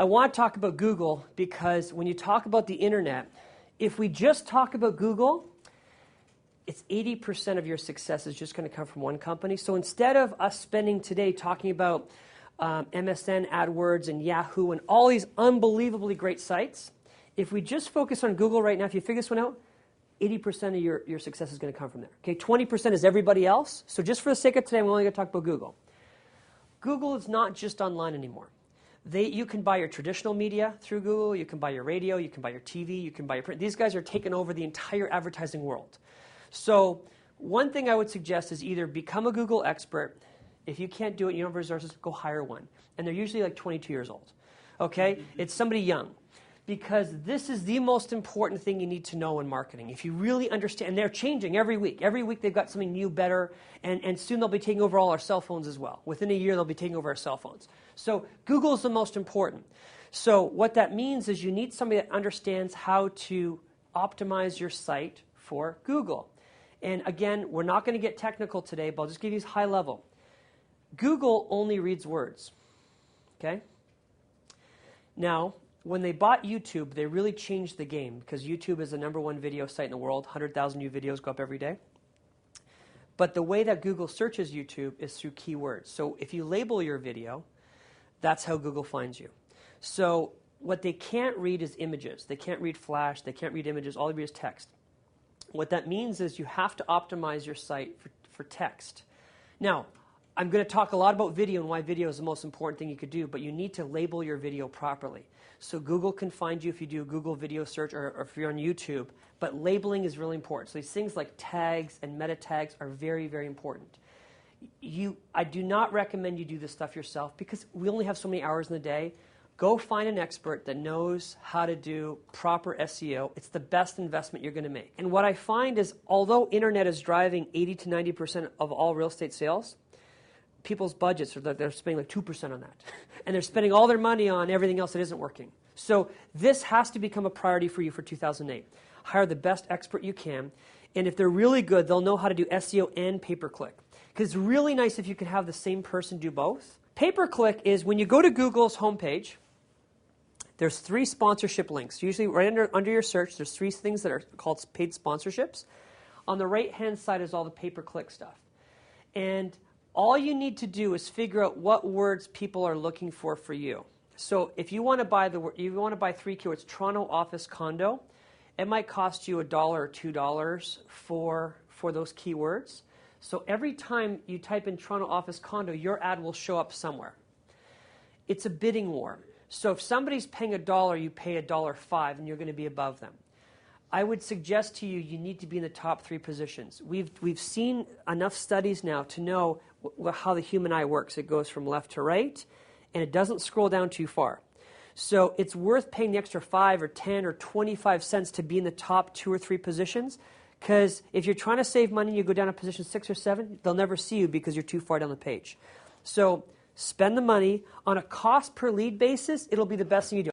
I want to talk about Google because when you talk about the internet, if we just talk about Google, it's 80% of your success is just going to come from one company. So instead of us spending today talking about MSN, AdWords, and Yahoo, and all these unbelievably great sites, if we just focus on Google right now, if you figure this one out, 80% of your success is going to come from there. Okay, 20% is everybody else. So just for the sake of today, we're only going to talk about Google. Google is not just online anymore. You can buy your traditional media through Google. You can buy your radio. You can buy your TV. You can buy your print. These guys are taking over the entire advertising world. So one thing I would suggest is either become a Google expert. If you can't do it, you don't have resources, go hire one. And they're usually like 22 years old. Okay? It's somebody young. Because this is the most important thing you need to know in marketing. If you really understand, and they're changing every week. Every week they've got something new, better, and soon they'll be taking over all our cell phones as well. Within a year they'll be taking over our cell phones. So Google is the most important. So what that means is you need somebody that understands how to optimize your site for Google. And again, we're not going to get technical today, but I'll just give you high level. Google only reads words. Okay? Now, when they bought YouTube, they really changed the game because YouTube is the #1 video site in the world. 100,000 new videos go up every day. But the way that Google searches YouTube is through keywords. So if you label your video, that's how Google finds you. So what they can't read is images. They can't read Flash. They can't read images. All they read is text. What that means is you have to optimize your site for text. Now, I'm going to talk a lot about video and why video is the most important thing you could do, but you need to label your video properly. So Google can find you if you do a Google video search or if you're on YouTube, but labeling is really important. So these things like tags and meta tags are very, very important. I do not recommend you do this stuff yourself because we only have so many hours in the day. Go find an expert that knows how to do proper SEO. It's the best investment you're going to make. And what I find is although internet is driving 80 to 90% of all real estate sales, people's budgets are they're spending like 2% on that. And they're spending all their money on everything else that isn't working. So this has to become a priority for you for 2008. Hire the best expert you can. And if they're really good, they'll know how to do SEO and pay-per-click. Because it's really nice if you can have the same person do both. Pay-per-click is when you go to Google's homepage, there's 3 sponsorship links. Usually right under your search, there's 3 things that are called paid sponsorships. On the right-hand side is all the pay-per-click stuff. And all you need to do is figure out what words people are looking for you. So if you want to buy 3 keywords, Toronto office condo, it might cost you $1 or $2 for those keywords. So every time you type in Toronto office condo, your ad will show up somewhere. It's a bidding war. So if somebody's paying $1, you pay $1.05, and you're going to be above them. I would suggest to you, you need to be in the top 3 positions. We've seen enough studies now to know how the human eye works. It goes from left to right, and it doesn't scroll down too far. So it's worth paying the extra 5 or 10 or 25 cents to be in the top 2 or 3 positions, because if you're trying to save money and you go down to position 6 or 7, they'll never see you because you're too far down the page. So spend the money on a cost per lead basis. It'll be the best thing you do.